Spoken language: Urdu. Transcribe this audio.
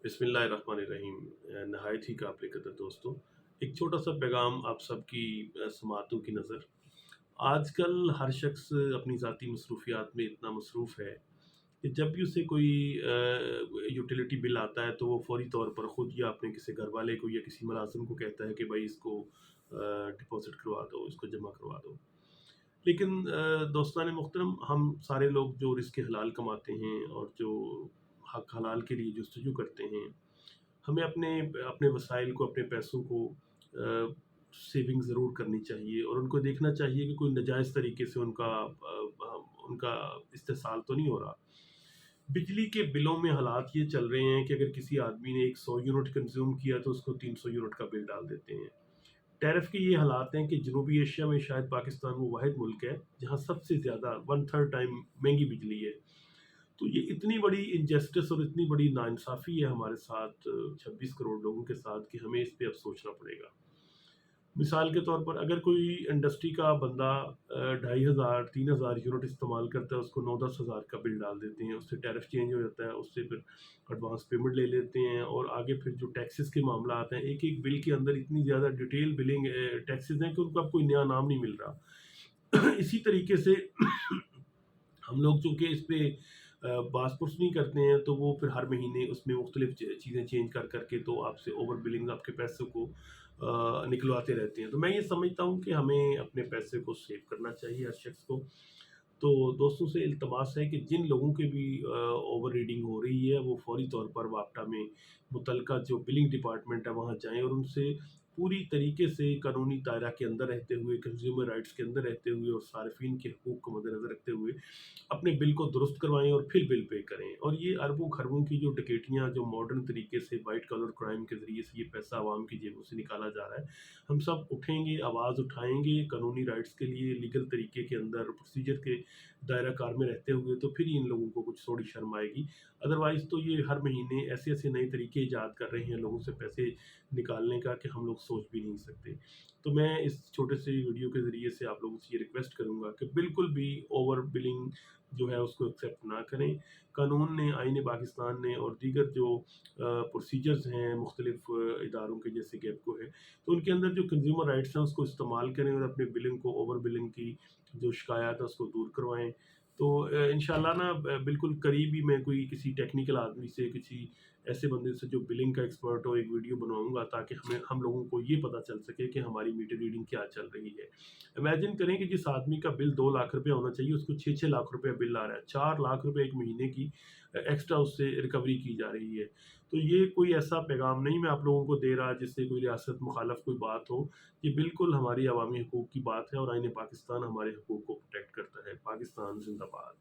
بسم اللہ الرحمن الرحیم۔ نہایت ہی قابل قدر دوستوں، ایک چھوٹا سا پیغام آپ سب کی سماعتوں کی نظر۔ آج کل ہر شخص اپنی ذاتی مصروفیات میں اتنا مصروف ہے کہ جب بھی اسے کوئی یوٹیلیٹی بل آتا ہے تو وہ فوری طور پر خود یا اپنے کسی گھر والے کو یا کسی ملازم کو کہتا ہے کہ بھائی اس کو ڈپازٹ کروا دو، اس کو جمع کروا دو۔ لیکن دوستان محترم، ہم سارے لوگ جو رزق حلال کماتے ہیں اور جو حق حلال کے لیے جستجو کرتے ہیں، ہمیں اپنے اپنے وسائل کو، اپنے پیسوں کو سیونگ ضرور کرنی چاہیے، اور ان کو دیکھنا چاہیے کہ کوئی ناجائز طریقے سے ان کا استحصال تو نہیں ہو رہا۔ بجلی کے بلوں میں حالات یہ چل رہے ہیں کہ اگر کسی آدمی نے 100 یونٹ کنزیوم کیا تو اس کو 300 یونٹ کا بل ڈال دیتے ہیں۔ ٹیرف کے یہ حالات ہیں کہ جنوبی ایشیا میں شاید پاکستان وہ واحد ملک ہے جہاں سب سے زیادہ 1/3 ٹائم مہنگی بجلی ہے۔ تو یہ اتنی بڑی انجسٹس اور اتنی بڑی ناانصافی ہے ہمارے ساتھ، 26 کروڑ لوگوں کے ساتھ، کہ ہمیں اس پہ اب سوچنا پڑے گا۔ مثال کے طور پر اگر کوئی انڈسٹری کا بندہ 2500 3000 یونٹ استعمال کرتا ہے، اس کو 9-10 ہزار کا بل ڈال دیتے ہیں، اس سے ٹیرف چینج ہو جاتا ہے، اس سے پھر ایڈوانس پیمنٹ لے لیتے ہیں، اور آگے پھر جو ٹیکسز کے معاملات ہیں، ایک ایک بل کے اندر اتنی زیادہ ڈیٹیل بلنگ ٹیکسز ہیں کہ ان کو اب کوئی نیا نام نہیں مل رہا۔ اسی طریقے سے ہم لوگ چونکہ اس پہ باز پرس نہیں کرتے ہیں، تو وہ پھر ہر مہینے اس میں مختلف چیزیں چینج کر کر کے تو آپ سے اوور بلنگ، آپ کے پیسوں کو نکلواتے رہتے ہیں۔ تو میں یہ سمجھتا ہوں کہ ہمیں اپنے پیسے کو سیو کرنا چاہیے ہر شخص کو۔ تو دوستوں سے التماس ہے کہ جن لوگوں کے بھی اوور ریڈنگ ہو رہی ہے، وہ فوری طور پر واپٹا میں متعلقہ جو بلنگ ڈپارٹمنٹ ہے وہاں جائیں، اور ان سے پوری طریقے سے قانونی دائرہ کے اندر رہتے ہوئے، کنزیومر رائٹس کے اندر رہتے ہوئے اور صارفین کے حقوق کو مد نظر رکھتے ہوئے اپنے بل کو درست کروائیں اور پھر بل پے کریں۔ اور یہ اربوں خربوں کی جو ڈکیٹیاں جو ماڈرن طریقے سے وائٹ کالر کرائم کے ذریعے سے یہ پیسہ عوام کی جیبوں سے نکالا جا رہا ہے، ہم سب اٹھیں گے، آواز اٹھائیں گے قانونی رائٹس کے لیے، لیگل طریقے کے اندر پروسیجر کے دائرہ کار میں رہتے ہوئے، تو پھر ہی ان لوگوں کو کچھ تھوڑی شرم آئے گی۔ ادروائز تو یہ ہر مہینے ایسے ایسے نئے طریقے ایجاد کر رہے ہیں لوگوں سے پیسے نکالنے کا کہ ہم لوگ سوچ بھی نہیں سکتے۔ تو میں اس چھوٹے سے ویڈیو کے ذریعے سے آپ لوگوں سے یہ ریکویسٹ کروں گا کہ بالکل بھی اوور بلنگ جو ہے اس کو ایکسیپٹ نہ کریں۔ قانون نے، آئین پاکستان نے اور دیگر جو پروسیجرز ہیں مختلف اداروں کے جیسے گیپکو ہے، تو ان کے اندر جو کنزیومر رائٹس ہیں اس کو استعمال کریں اور اپنے بلنگ کو، اوور بلنگ کی جو شکایات ہے اس کو دور کروائیں۔ تو انشاءاللہ نا بالکل قریب ہی میں کوئی کسی ٹیکنیکل آدمی سے، کسی ایسے بندے سے جو بلنگ کا ایکسپرٹ ہو، ایک ویڈیو بنواؤں گا تاکہ ہم لوگوں کو یہ پتہ چل سکے کہ ہماری میٹر ریڈنگ کیا چل رہی ہے۔ امیجن کریں کہ جس آدمی کا بل 2 لاکھ روپے ہونا چاہیے، اس کو 6 لاکھ روپے بل آ رہا ہے، 4 لاکھ روپے ایک مہینے کی ایکسٹرا اس سے ریکوری کی جا رہی ہے۔ تو یہ کوئی ایسا پیغام نہیں میں آپ لوگوں کو دے رہا جس سے کوئی ریاست مخالف کوئی بات ہو، یہ بالکل ہماری عوامی حقوق کی بات ہے، اور آئین پاکستان ہمارے حقوق کو پروٹیکٹ کرتا ہے۔ پاکستان زندہ باد۔